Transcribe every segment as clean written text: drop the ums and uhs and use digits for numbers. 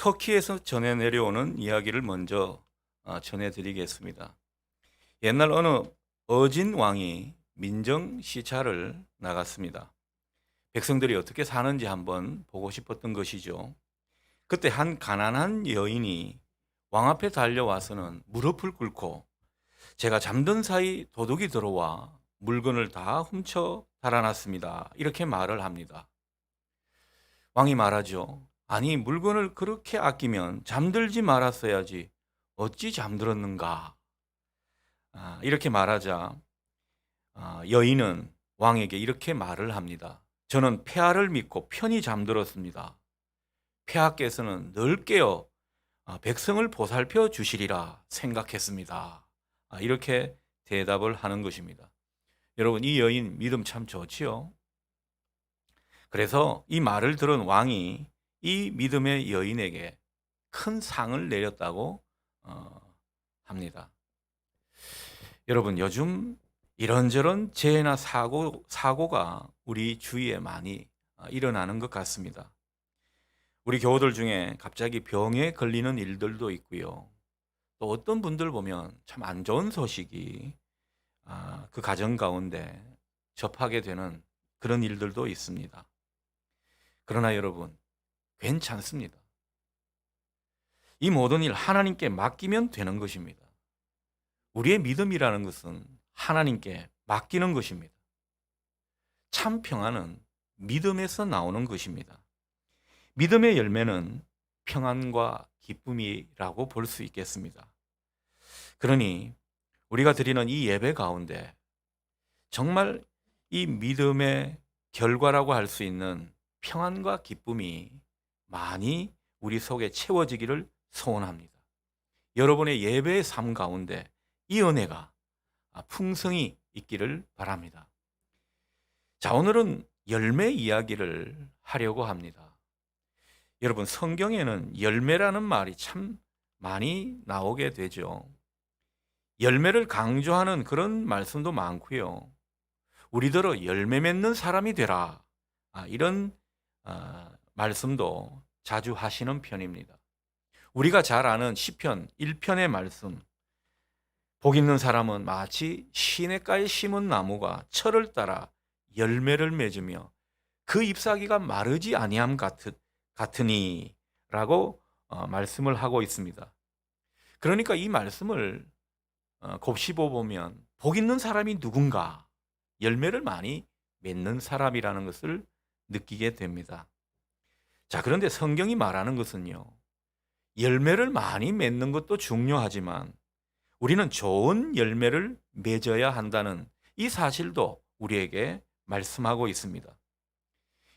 터키에서 전해 내려오는 이야기를 먼저 전해드리겠습니다. 옛날 어느 어진 왕이 민정 시찰을 나갔습니다. 백성들이 어떻게 사는지 한번 보고 싶었던 것이죠. 그때 한 가난한 여인이 왕 앞에 달려와서는 무릎을 꿇고 제가 잠든 사이 도둑이 들어와 물건을 다 훔쳐 달아났습니다. 이렇게 말을 합니다. 왕이 말하죠. 아니, 물건을 그렇게 아끼면 잠들지 말았어야지. 어찌 잠들었는가? 이렇게 말하자 여인은 왕에게 이렇게 말을 합니다. 저는 폐하를 믿고 편히 잠들었습니다. 폐하께서는 늘 깨어 백성을 보살펴 주시리라 생각했습니다. 이렇게 대답을 하는 것입니다. 여러분, 이 여인 믿음 참 좋지요? 그래서 이 말을 들은 왕이 이 믿음의 여인에게 큰 상을 내렸다고 합니다. 여러분, 요즘 이런저런 재해나 사고가 우리 주위에 많이 일어나는 것 같습니다. 우리 교우들 중에 갑자기 병에 걸리는 일들도 있고요. 또 어떤 분들 보면 참 안 좋은 소식이 그 가정 가운데 접하게 되는 그런 일들도 있습니다. 그러나 여러분, 괜찮습니다. 이 모든 일 하나님께 맡기면 되는 것입니다. 우리의 믿음이라는 것은 하나님께 맡기는 것입니다. 참 평안은 믿음에서 나오는 것입니다. 믿음의 열매는 평안과 기쁨이라고 볼 수 있겠습니다. 그러니 우리가 드리는 이 예배 가운데 정말 이 믿음의 결과라고 할 수 있는 평안과 기쁨이 많이 우리 속에 채워지기를 소원합니다. 여러분의 예배의 삶 가운데 이 은혜가 풍성히 있기를 바랍니다. 자, 오늘은 열매 이야기를 하려고 합니다. 여러분, 성경에는 열매라는 말이 참 많이 나오게 되죠. 열매를 강조하는 그런 말씀도 많고요. 우리더러 열매 맺는 사람이 되라. 이런 말씀도 자주 하시는 편입니다. 우리가 잘 아는 시편 1편의 말씀. 복 있는 사람은 마치 시냇가에 심은 나무가 철을 따라 열매를 맺으며 그 잎사귀가 마르지 아니함 같으니 라고 말씀을 하고 있습니다. 그러니까 이 말씀을 곱씹어 보면 복 있는 사람이 누군가, 열매를 많이 맺는 사람이라는 것을 느끼게 됩니다. 자, 그런데 성경이 말하는 것은요, 열매를 많이 맺는 것도 중요하지만 우리는 좋은 열매를 맺어야 한다는 이 사실도 우리에게 말씀하고 있습니다.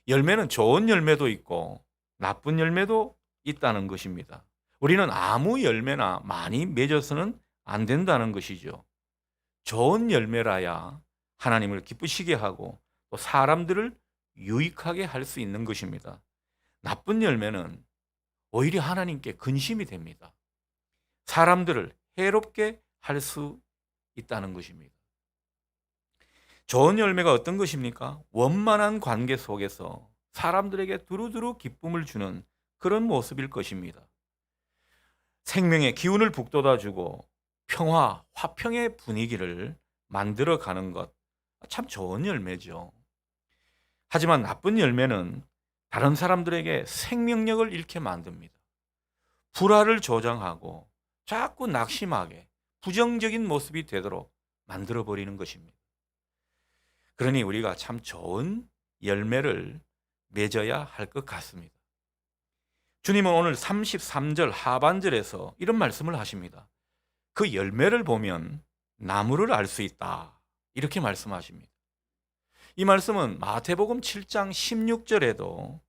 열매는 좋은 열매도 있고 나쁜 열매도 있다는 것입니다. 우리는 아무 열매나 많이 맺어서는 안 된다는 것이죠. 좋은 열매라야 하나님을 기쁘시게 하고 또 사람들을 유익하게 할 수 있는 것입니다. 나쁜 열매는 오히려 하나님께 근심이 됩니다. 사람들을 해롭게 할 수 있다는 것입니다. 좋은 열매가 어떤 것입니까? 원만한 관계 속에서 사람들에게 두루두루 기쁨을 주는 그런 모습일 것입니다. 생명의 기운을 북돋아주고 평화, 화평의 분위기를 만들어가는 것, 참 좋은 열매죠. 하지만 나쁜 열매는 다른 사람들에게 생명력을 잃게 만듭니다. 불화를 조장하고 자꾸 낙심하게 부정적인 모습이 되도록 만들어버리는 것입니다. 그러니 우리가 참 좋은 열매를 맺어야 할 것 같습니다. 주님은 오늘 33절 하반절에서 이런 말씀을 하십니다. 그 열매를 보면 나무를 알 수 있다. 이렇게 말씀하십니다. 이 말씀은 마태복음 7장 16절에도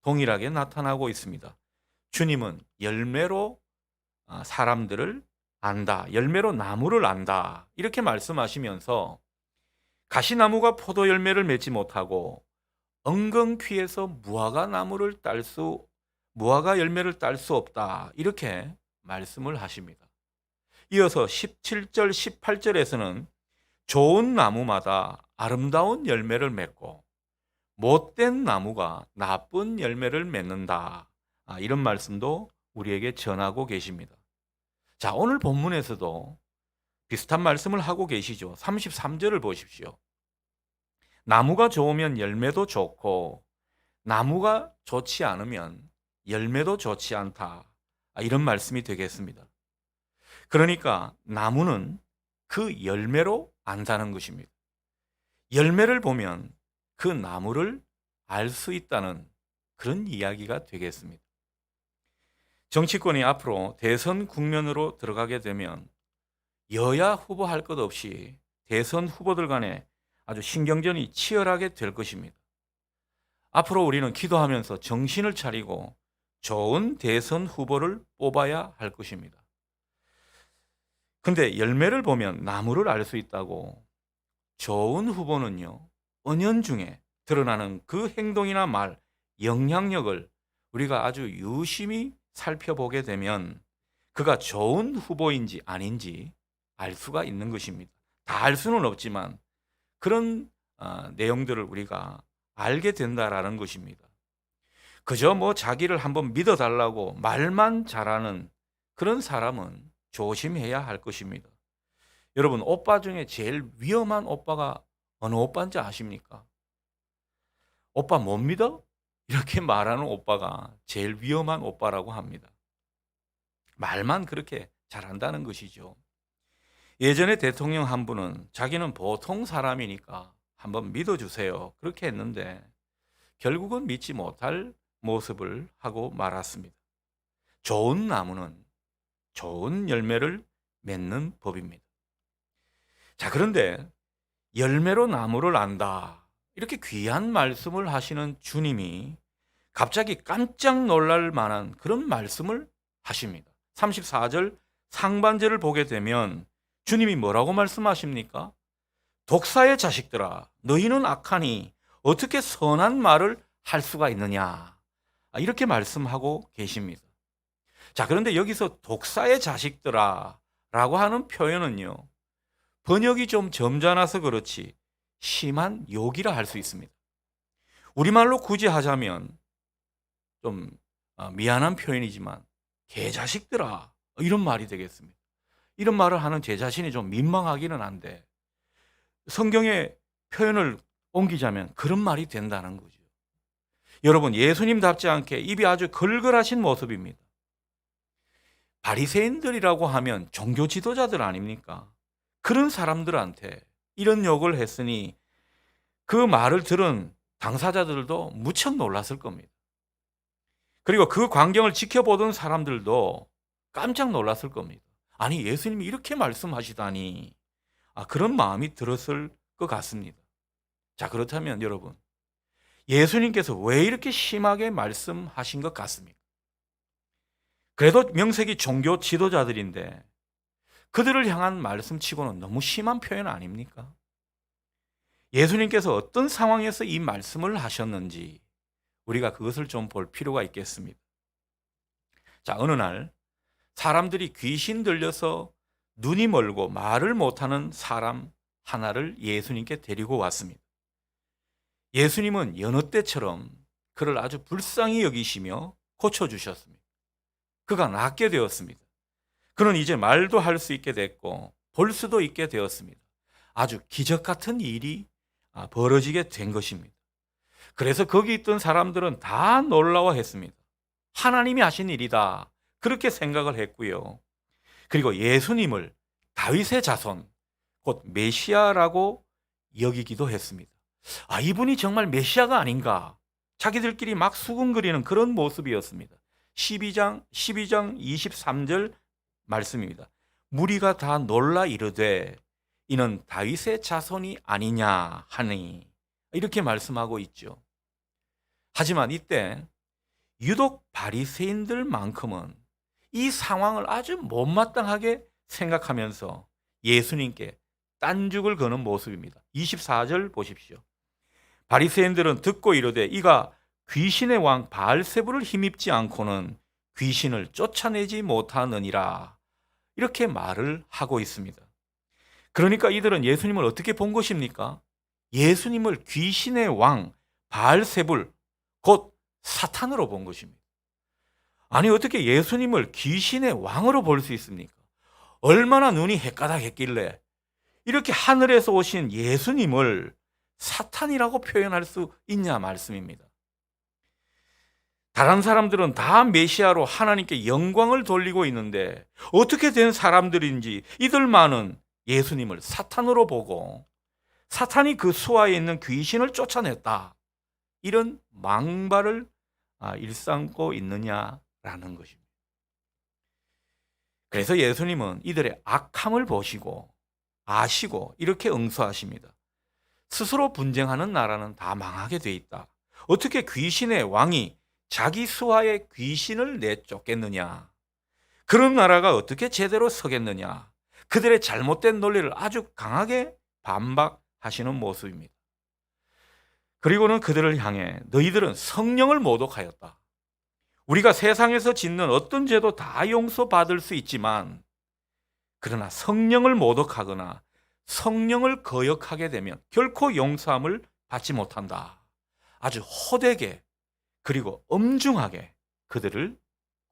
동일하게 나타나고 있습니다. 주님은 열매로 사람들을 안다. 열매로 나무를 안다. 이렇게 말씀하시면서 가시나무가 포도 열매를 맺지 못하고 엉겅퀴에서 무화과 열매를 딸 수 없다. 이렇게 말씀을 하십니다. 이어서 17절, 18절에서는 좋은 나무마다 아름다운 열매를 맺고 못된 나무가 나쁜 열매를 맺는다. 이런 말씀도 우리에게 전하고 계십니다. 자, 오늘 본문에서도 비슷한 말씀을 하고 계시죠. 33절을 보십시오. 나무가 좋으면 열매도 좋고 나무가 좋지 않으면 열매도 좋지 않다. 이런 말씀이 되겠습니다. 그러니까 나무는 그 열매로 안다는 것입니다. 열매를 보면 그 나무를 알 수 있다는 그런 이야기가 되겠습니다. 정치권이 앞으로 대선 국면으로 들어가게 되면 여야 후보 할 것 없이 대선 후보들 간에 아주 신경전이 치열하게 될 것입니다. 앞으로 우리는 기도하면서 정신을 차리고 좋은 대선 후보를 뽑아야 할 것입니다. 근데 열매를 보면 나무를 알 수 있다고, 좋은 후보는요, 은연중에 드러나는 그 행동이나 말, 영향력을 우리가 아주 유심히 살펴보게 되면 그가 좋은 후보인지 아닌지 알 수가 있는 것입니다. 다 알 수는 없지만 그런 내용들을 우리가 알게 된다라는 것입니다. 그저 자기를 한번 믿어달라고 말만 잘하는 그런 사람은 조심해야 할 것입니다. 여러분, 오빠 중에 제일 위험한 오빠가 어느 오빠인지 아십니까? 오빠 못 믿어? 이렇게 말하는 오빠가 제일 위험한 오빠라고 합니다. 말만 그렇게 잘한다는 것이죠. 예전에 대통령 한 분은 자기는 보통 사람이니까 한번 믿어주세요, 그렇게 했는데 결국은 믿지 못할 모습을 하고 말았습니다. 좋은 나무는 좋은 열매를 맺는 법입니다. 자, 그런데 열매로 나무를 안다, 이렇게 귀한 말씀을 하시는 주님이 갑자기 깜짝 놀랄 만한 그런 말씀을 하십니다. 34절 상반절을 보게 되면 주님이 뭐라고 말씀하십니까? 독사의 자식들아, 너희는 악하니 어떻게 선한 말을 할 수가 있느냐, 이렇게 말씀하고 계십니다. 자, 그런데 여기서 독사의 자식들아 라고 하는 표현은요, 번역이 좀 점잖아서 그렇지 심한 욕이라 할 수 있습니다. 우리말로 굳이 하자면 좀 미안한 표현이지만 개자식들아, 이런 말이 되겠습니다. 이런 말을 하는 제 자신이 좀 민망하기는 한데 성경의 표현을 옮기자면 그런 말이 된다는 거죠. 여러분, 예수님답지 않게 입이 아주 걸걸하신 모습입니다. 바리새인들이라고 하면 종교 지도자들 아닙니까? 그런 사람들한테 이런 욕을 했으니 그 말을 들은 당사자들도 무척 놀랐을 겁니다. 그리고 그 광경을 지켜보던 사람들도 깜짝 놀랐을 겁니다. 아니, 예수님이 이렇게 말씀하시다니, 그런 마음이 들었을 것 같습니다. 자, 그렇다면 여러분, 예수님께서 왜 이렇게 심하게 말씀하신 것 같습니까? 그래도 명색이 종교 지도자들인데 그들을 향한 말씀치고는 너무 심한 표현 아닙니까? 예수님께서 어떤 상황에서 이 말씀을 하셨는지 우리가 그것을 좀 볼 필요가 있겠습니다. 자, 어느 날 사람들이 귀신 들려서 눈이 멀고 말을 못하는 사람 하나를 예수님께 데리고 왔습니다. 예수님은 여느 때처럼 그를 아주 불쌍히 여기시며 고쳐주셨습니다. 그가 낫게 되었습니다. 그는 이제 말도 할 수 있게 됐고 볼 수도 있게 되었습니다. 아주 기적 같은 일이 벌어지게 된 것입니다. 그래서 거기 있던 사람들은 다 놀라워했습니다. 하나님이 하신 일이다, 그렇게 생각을 했고요. 그리고 예수님을 다윗의 자손, 곧 메시아라고 여기기도 했습니다. 이분이 정말 메시아가 아닌가, 자기들끼리 막 수군거리는 그런 모습이었습니다. 12장 23절 말씀입니다. 무리가 다 놀라 이르되 이는 다윗의 자손이 아니냐 하니, 이렇게 말씀하고 있죠. 하지만 이때 유독 바리새인들만큼은 이 상황을 아주 못마땅하게 생각하면서 예수님께 딴죽을 거는 모습입니다. 24절 보십시오. 바리새인들은 듣고 이르되 이가 귀신의 왕 바알세불을 힘입지 않고는 귀신을 쫓아내지 못하느니라, 이렇게 말을 하고 있습니다. 그러니까 이들은 예수님을 어떻게 본 것입니까? 예수님을 귀신의 왕 바알세불, 곧 사탄으로 본 것입니다. 아니 어떻게 예수님을 귀신의 왕으로 볼 수 있습니까? 얼마나 눈이 헷가닥했길래 이렇게 하늘에서 오신 예수님을 사탄이라고 표현할 수 있냐 말씀입니다. 다른 사람들은 다 메시아로 하나님께 영광을 돌리고 있는데 어떻게 된 사람들인지 이들만은 예수님을 사탄으로 보고 사탄이 그 수하에 있는 귀신을 쫓아냈다. 이런 망발을 일삼고 있느냐라는 것입니다. 그래서 예수님은 이들의 악함을 보시고 아시고 이렇게 응수하십니다. 스스로 분쟁하는 나라는 다 망하게 돼 있다. 어떻게 귀신의 왕이 자기 수하에 귀신을 내쫓겠느냐? 그런 나라가 어떻게 제대로 서겠느냐? 그들의 잘못된 논리를 아주 강하게 반박하시는 모습입니다. 그리고는 그들을 향해 너희들은 성령을 모독하였다. 우리가 세상에서 짓는 어떤 죄도 다 용서받을 수 있지만 그러나 성령을 모독하거나 성령을 거역하게 되면 결코 용서함을 받지 못한다. 아주 호되게 그리고 엄중하게 그들을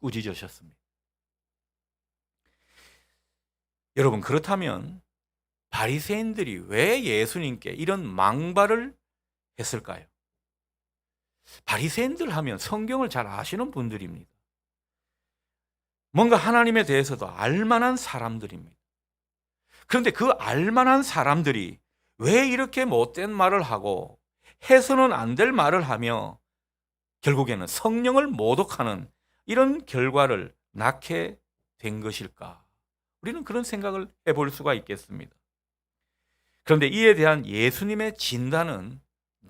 꾸짖으셨습니다. 여러분, 그렇다면 바리새인들이 왜 예수님께 이런 망발을 했을까요? 바리새인들 하면 성경을 잘 아시는 분들입니다. 뭔가 하나님에 대해서도 알만한 사람들입니다. 그런데 그 알만한 사람들이 왜 이렇게 못된 말을 하고 해서는 안 될 말을 하며 결국에는 성령을 모독하는 이런 결과를 낳게 된 것일까? 우리는 그런 생각을 해볼 수가 있겠습니다. 그런데 이에 대한 예수님의 진단은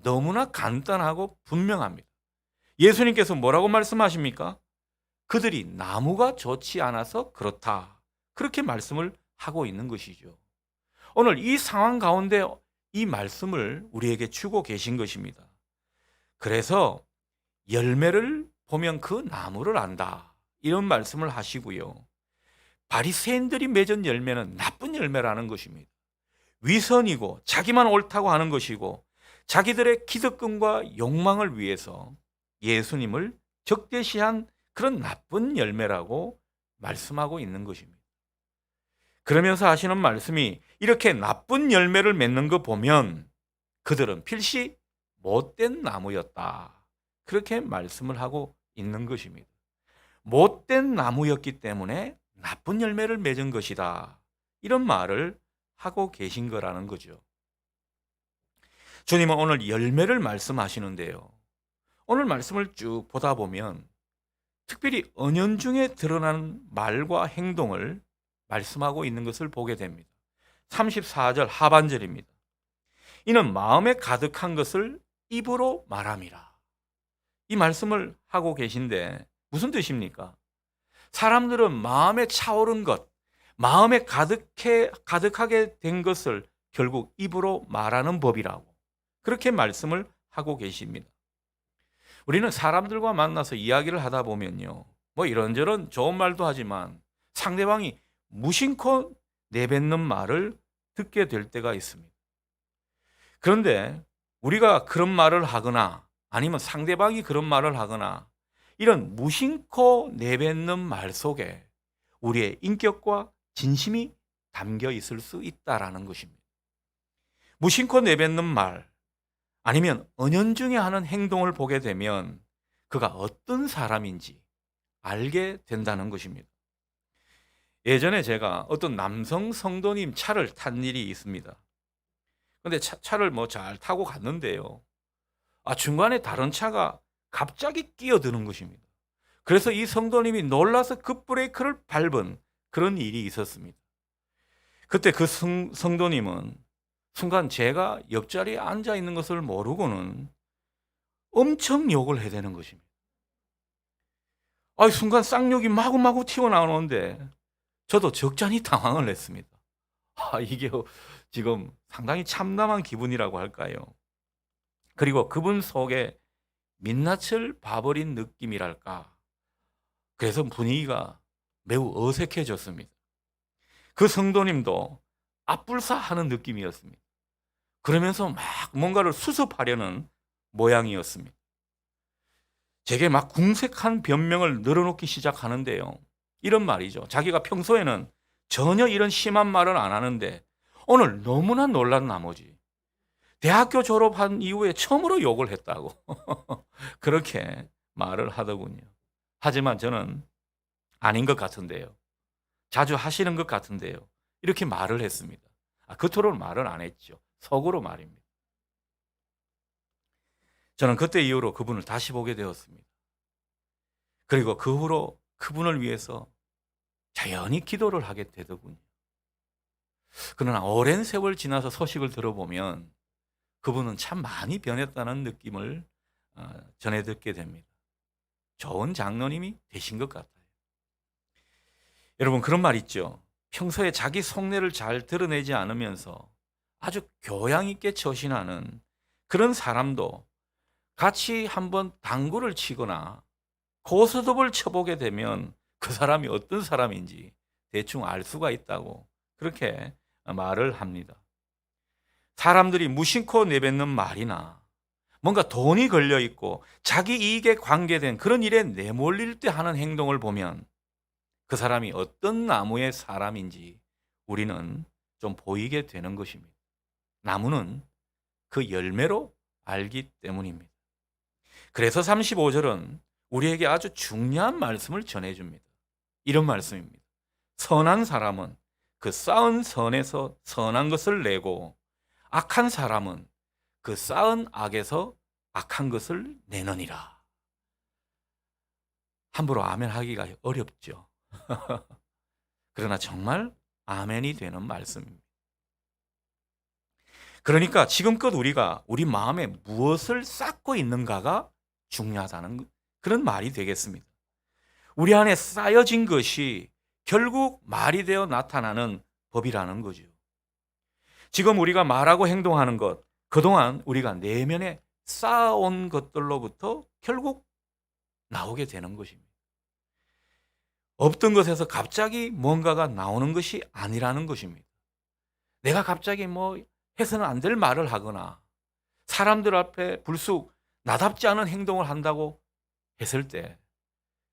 너무나 간단하고 분명합니다. 예수님께서 뭐라고 말씀하십니까? 그들이 나무가 좋지 않아서 그렇다. 그렇게 말씀을 하고 있는 것이죠. 오늘 이 상황 가운데 이 말씀을 우리에게 주고 계신 것입니다. 그래서 열매를 보면 그 나무를 안다. 이런 말씀을 하시고요. 바리새인들이 맺은 열매는 나쁜 열매라는 것입니다. 위선이고 자기만 옳다고 하는 것이고 자기들의 기득권과 욕망을 위해서 예수님을 적대시한 그런 나쁜 열매라고 말씀하고 있는 것입니다. 그러면서 하시는 말씀이 이렇게 나쁜 열매를 맺는 거 보면 그들은 필시 못된 나무였다. 그렇게 말씀을 하고 있는 것입니다. 못된 나무였기 때문에 나쁜 열매를 맺은 것이다. 이런 말을 하고 계신 거라는 거죠. 주님은 오늘 열매를 말씀하시는데요. 오늘 말씀을 쭉 보다 보면 특별히 은연중에 드러나는 말과 행동을 말씀하고 있는 것을 보게 됩니다. 34절 하반절입니다. 이는 마음에 가득한 것을 입으로 말함이라. 이 말씀을 하고 계신데 무슨 뜻입니까? 사람들은 마음에 차오른 것, 마음에 가득하게 된 것을 결국 입으로 말하는 법이라고 그렇게 말씀을 하고 계십니다. 우리는 사람들과 만나서 이야기를 하다 보면요, 뭐 이런저런 좋은 말도 하지만 상대방이 무심코 내뱉는 말을 듣게 될 때가 있습니다. 그런데 우리가 그런 말을 하거나 아니면 상대방이 그런 말을 하거나 이런 무심코 내뱉는 말 속에 우리의 인격과 진심이 담겨 있을 수 있다라는 것입니다. 무심코 내뱉는 말 아니면 은연중에 하는 행동을 보게 되면 그가 어떤 사람인지 알게 된다는 것입니다. 예전에 제가 어떤 남성 성도님 차를 탄 일이 있습니다. 근데 차를 잘 타고 갔는데요. 중간에 다른 차가 갑자기 끼어드는 것입니다. 그래서 이 성도님이 놀라서 급브레이크를 밟은 그런 일이 있었습니다. 그때 그 성도님은 순간 제가 옆자리에 앉아 있는 것을 모르고는 엄청 욕을 해대는 것입니다. 순간 쌍욕이 마구마구 튀어나오는데 저도 적잖이 당황을 했습니다. 이게 지금 상당히 참담한 기분이라고 할까요? 그리고 그분 속에 민낯을 봐버린 느낌이랄까. 그래서 분위기가 매우 어색해졌습니다. 그 성도님도 앞불사하는 느낌이었습니다. 그러면서 막 뭔가를 수습하려는 모양이었습니다. 제게 막 궁색한 변명을 늘어놓기 시작하는데요. 이런 말이죠. 자기가 평소에는 전혀 이런 심한 말을 안 하는데 오늘 너무나 놀란 나머지 대학교 졸업한 이후에 처음으로 욕을 했다고 그렇게 말을 하더군요. 하지만 저는 아닌 것 같은데요. 자주 하시는 것 같은데요. 이렇게 말을 했습니다. 겉으로 말을 안 했죠. 속으로 말입니다. 저는 그때 이후로 그분을 다시 보게 되었습니다. 그리고 그 후로 그분을 위해서 자연히 기도를 하게 되더군요. 그러나 오랜 세월 지나서 소식을 들어보면 그분은 참 많이 변했다는 느낌을 전해 듣게 됩니다. 좋은 장로님이 되신 것 같아요. 여러분, 그런 말 있죠. 평소에 자기 속내를 잘 드러내지 않으면서 아주 교양 있게 처신하는 그런 사람도 같이 한번 당구를 치거나 고스톱을 쳐보게 되면 그 사람이 어떤 사람인지 대충 알 수가 있다고 그렇게 말을 합니다. 사람들이 무심코 내뱉는 말이나 뭔가 돈이 걸려 있고 자기 이익에 관계된 그런 일에 내몰릴 때 하는 행동을 보면 그 사람이 어떤 나무의 사람인지 우리는 좀 보이게 되는 것입니다. 나무는 그 열매로 알기 때문입니다. 그래서 35절은 우리에게 아주 중요한 말씀을 전해줍니다. 이런 말씀입니다. 선한 사람은 그 쌓은 선에서 선한 것을 내고 악한 사람은 그 쌓은 악에서 악한 것을 내느니라. 함부로 아멘 하기가 어렵죠. 그러나 정말 아멘이 되는 말씀입니다. 그러니까 지금껏 우리가 우리 마음에 무엇을 쌓고 있는가가 중요하다는 그런 말이 되겠습니다. 우리 안에 쌓여진 것이 결국 말이 되어 나타나는 법이라는 거죠. 지금 우리가 말하고 행동하는 것, 그동안 우리가 내면에 쌓아온 것들로부터 결국 나오게 되는 것입니다. 없던 것에서 갑자기 뭔가가 나오는 것이 아니라는 것입니다. 내가 갑자기 해서는 안 될 말을 하거나 사람들 앞에 불쑥 나답지 않은 행동을 한다고 했을 때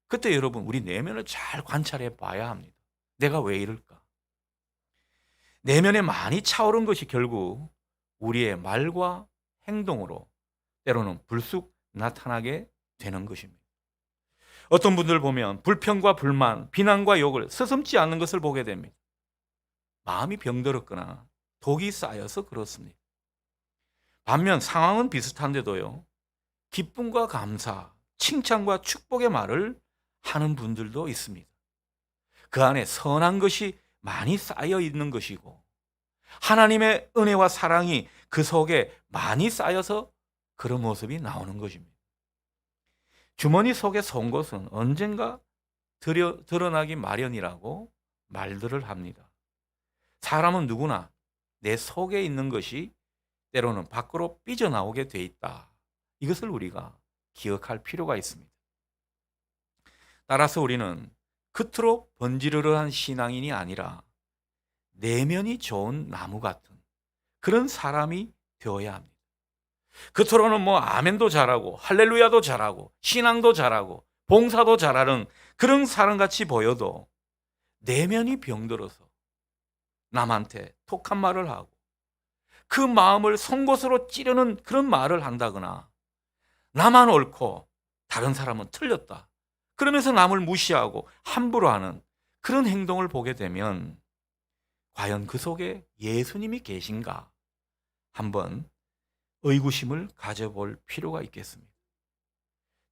그때 여러분 우리 내면을 잘 관찰해 봐야 합니다. 내가 왜 이럴까? 내면에 많이 차오른 것이 결국 우리의 말과 행동으로 때로는 불쑥 나타나게 되는 것입니다. 어떤 분들 보면 불평과 불만, 비난과 욕을 서슴지 않는 것을 보게 됩니다. 마음이 병들었거나 독이 쌓여서 그렇습니다. 반면 상황은 비슷한데도요, 기쁨과 감사, 칭찬과 축복의 말을 하는 분들도 있습니다. 그 안에 선한 것이 많이 쌓여 있는 것이고 하나님의 은혜와 사랑이 그 속에 많이 쌓여서 그런 모습이 나오는 것입니다. 주머니 속에 속것은 언젠가 드러나기 마련이라고 말들을 합니다. 사람은 누구나 내 속에 있는 것이 때로는 밖으로 삐져나오게 돼 있다. 이것을 우리가 기억할 필요가 있습니다. 따라서 우리는 겉으로 번지르르한 신앙인이 아니라 내면이 좋은 나무 같은 그런 사람이 되어야 합니다. 겉으로는 아멘도 잘하고 할렐루야도 잘하고 신앙도 잘하고 봉사도 잘하는 그런 사람같이 보여도 내면이 병들어서 남한테 톡한 말을 하고 그 마음을 송곳으로 찌르는 그런 말을 한다거나 나만 옳고 다른 사람은 틀렸다 그러면서 남을 무시하고 함부로 하는 그런 행동을 보게 되면 과연 그 속에 예수님이 계신가 한번 의구심을 가져볼 필요가 있겠습니다.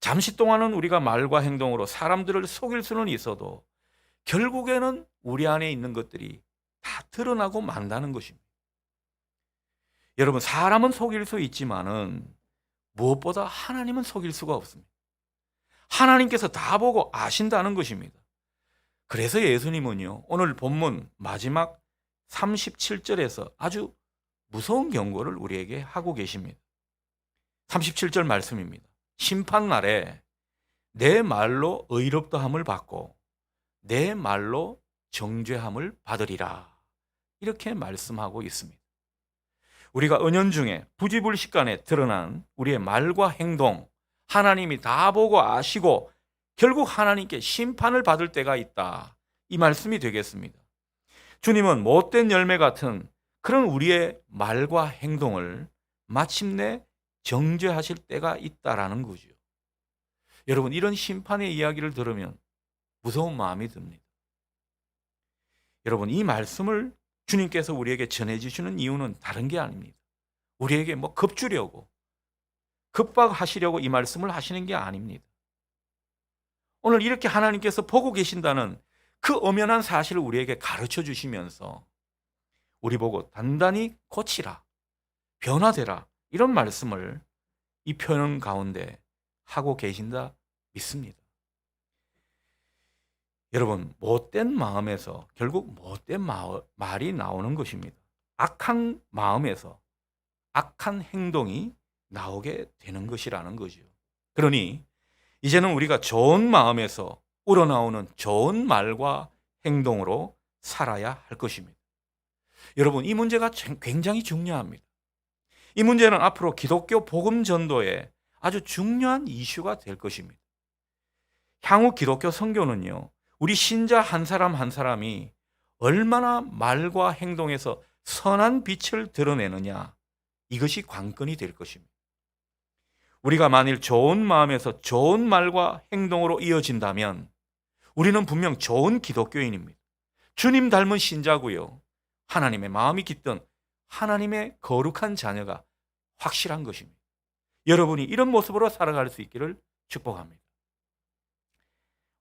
잠시 동안은 우리가 말과 행동으로 사람들을 속일 수는 있어도 결국에는 우리 안에 있는 것들이 다 드러나고 만다는 것입니다. 여러분, 사람은 속일 수 있지만은 무엇보다 하나님은 속일 수가 없습니다. 하나님께서 다 보고 아신다는 것입니다. 그래서 예수님은요, 오늘 본문 마지막 37절에서 아주 무서운 경고를 우리에게 하고 계십니다. 37절 말씀입니다. 심판날에 내 말로 의롭다함을 받고 내 말로 정죄함을 받으리라. 이렇게 말씀하고 있습니다. 우리가 은연중에 부지불식간에 드러난 우리의 말과 행동, 하나님이 다 보고 아시고 결국 하나님께 심판을 받을 때가 있다. 이 말씀이 되겠습니다. 주님은 못된 열매 같은 그런 우리의 말과 행동을 마침내 정죄하실 때가 있다라는 거죠. 여러분, 이런 심판의 이야기를 들으면 무서운 마음이 듭니다. 여러분, 이 말씀을 주님께서 우리에게 전해주시는 이유는 다른 게 아닙니다. 우리에게 겁주려고, 급박하시려고 이 말씀을 하시는 게 아닙니다. 오늘 이렇게 하나님께서 보고 계신다는 그 엄연한 사실을 우리에게 가르쳐 주시면서 우리 보고 단단히 고치라, 변화되라, 이런 말씀을 이 표현 가운데 하고 계신다 믿습니다. 여러분, 못된 마음에서 결국 못된 말이 나오는 것입니다. 악한 마음에서 악한 행동이 나오게 되는 것이라는 거죠. 그러니 이제는 우리가 좋은 마음에서 우러나오는 좋은 말과 행동으로 살아야 할 것입니다. 여러분, 이 문제가 굉장히 중요합니다. 이 문제는 앞으로 기독교 복음 전도에 아주 중요한 이슈가 될 것입니다. 향후 기독교 선교는요, 우리 신자 한 사람 한 사람이 얼마나 말과 행동에서 선한 빛을 드러내느냐, 이것이 관건이 될 것입니다. 우리가 만일 좋은 마음에서 좋은 말과 행동으로 이어진다면 우리는 분명 좋은 기독교인입니다. 주님 닮은 신자고요. 하나님의 마음이 깃든 하나님의 거룩한 자녀가 확실한 것입니다. 여러분이 이런 모습으로 살아갈 수 있기를 축복합니다.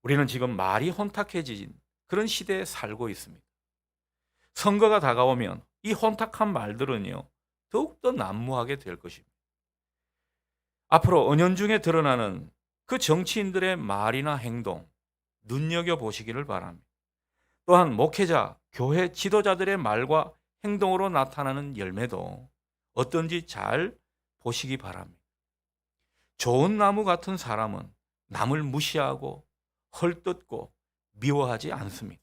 우리는 지금 말이 혼탁해진 그런 시대에 살고 있습니다. 선거가 다가오면 이 혼탁한 말들은요, 더욱더 난무하게 될 것입니다. 앞으로 은연중에 드러나는 그 정치인들의 말이나 행동, 눈여겨보시기를 바랍니다. 또한 목회자, 교회 지도자들의 말과 행동으로 나타나는 열매도 어떤지 잘 보시기 바랍니다. 좋은 나무 같은 사람은 남을 무시하고 헐뜯고 미워하지 않습니다.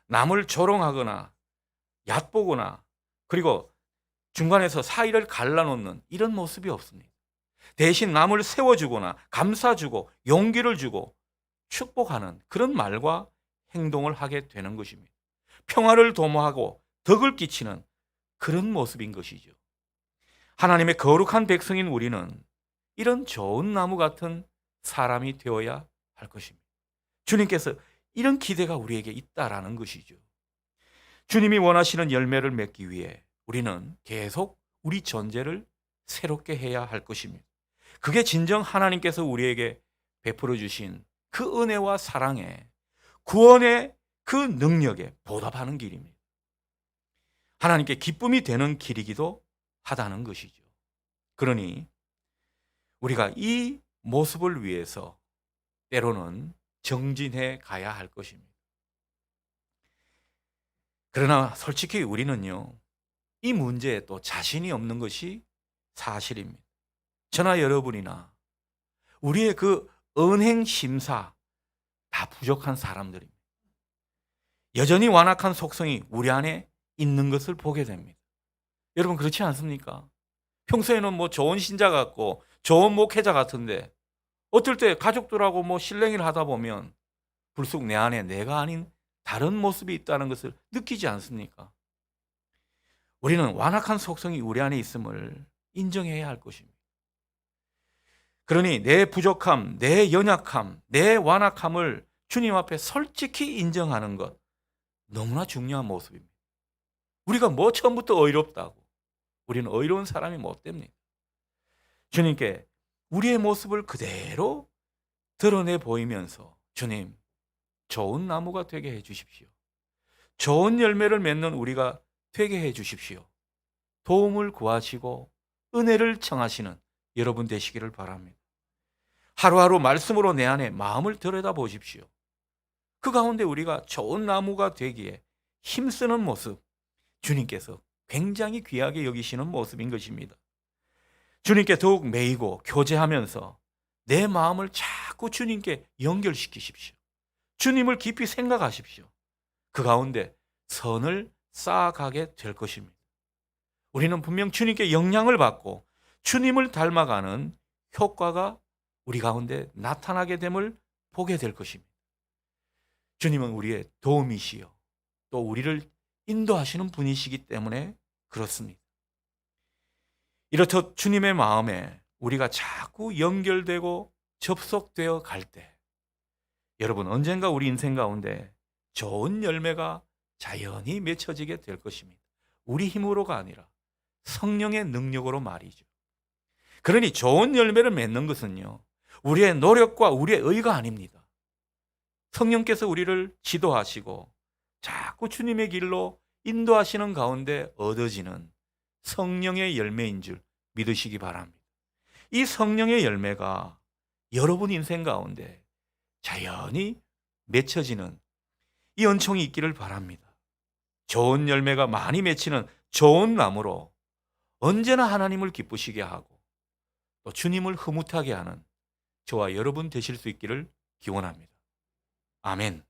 남을 조롱하거나 얕보거나 그리고 중간에서 사이를 갈라놓는 이런 모습이 없습니다. 대신 남을 세워주거나 감싸주고 용기를 주고 축복하는 그런 말과 행동을 하게 되는 것입니다. 평화를 도모하고 덕을 끼치는 그런 모습인 것이죠. 하나님의 거룩한 백성인 우리는 이런 좋은 나무 같은 사람이 되어야 할 것입니다. 주님께서 이런 기대가 우리에게 있다라는 것이죠. 주님이 원하시는 열매를 맺기 위해 우리는 계속 우리 존재를 새롭게 해야 할 것입니다. 그게 진정 하나님께서 우리에게 베풀어 주신 그 은혜와 사랑에, 구원의 그 능력에 보답하는 길입니다. 하나님께 기쁨이 되는 길이기도 하다는 것이죠. 그러니 우리가 이 모습을 위해서 때로는 정진해 가야 할 것입니다. 그러나 솔직히 우리는요, 이 문제에 또 자신이 없는 것이 사실입니다. 저나 여러분이나 우리의 그 언행 심사 다 부족한 사람들입니다. 여전히 완악한 속성이 우리 안에 있는 것을 보게 됩니다. 여러분, 그렇지 않습니까? 평소에는 좋은 신자 같고 좋은 목회자 같은데 어떨 때 가족들하고 실랭이를 하다 보면 불쑥 내 안에 내가 아닌 다른 모습이 있다는 것을 느끼지 않습니까? 우리는 완악한 속성이 우리 안에 있음을 인정해야 할 것입니다. 그러니 내 부족함, 내 연약함, 내 완악함을 주님 앞에 솔직히 인정하는 것, 너무나 중요한 모습입니다. 우리가 처음부터 의롭다고, 우리는 의로운 사람이 못 됩니다. 주님께 우리의 모습을 그대로 드러내 보이면서 주님, 좋은 나무가 되게 해 주십시오. 좋은 열매를 맺는 우리가 되게 해 주십시오. 도움을 구하시고 은혜를 청하시는 여러분 되시기를 바랍니다. 하루하루 말씀으로 내 안에 마음을 들여다 보십시오. 그 가운데 우리가 좋은 나무가 되기에 힘쓰는 모습, 주님께서 굉장히 귀하게 여기시는 모습인 것입니다. 주님께 더욱 매이고 교제하면서 내 마음을 자꾸 주님께 연결시키십시오. 주님을 깊이 생각하십시오. 그 가운데 선을 쌓아가게 될 것입니다. 우리는 분명 주님께 영향을 받고 주님을 닮아가는 효과가 우리 가운데 나타나게 됨을 보게 될 것입니다. 주님은 우리의 도움이시요 또 우리를 인도하시는 분이시기 때문에 그렇습니다. 이렇듯 주님의 마음에 우리가 자꾸 연결되고 접속되어 갈 때, 여러분 언젠가 우리 인생 가운데 좋은 열매가 자연히 맺혀지게 될 것입니다. 우리 힘으로가 아니라 성령의 능력으로 말이죠. 그러니 좋은 열매를 맺는 것은요, 우리의 노력과 우리의 의가 아닙니다. 성령께서 우리를 지도하시고 자꾸 주님의 길로 인도하시는 가운데 얻어지는 성령의 열매인 줄 믿으시기 바랍니다. 이 성령의 열매가 여러분 인생 가운데 자연히 맺혀지는 이 은총이 있기를 바랍니다. 좋은 열매가 많이 맺히는 좋은 나무로 언제나 하나님을 기쁘시게 하고 또 주님을 흐뭇하게 하는 저와 여러분 되실 수 있기를 기원합니다. 아멘.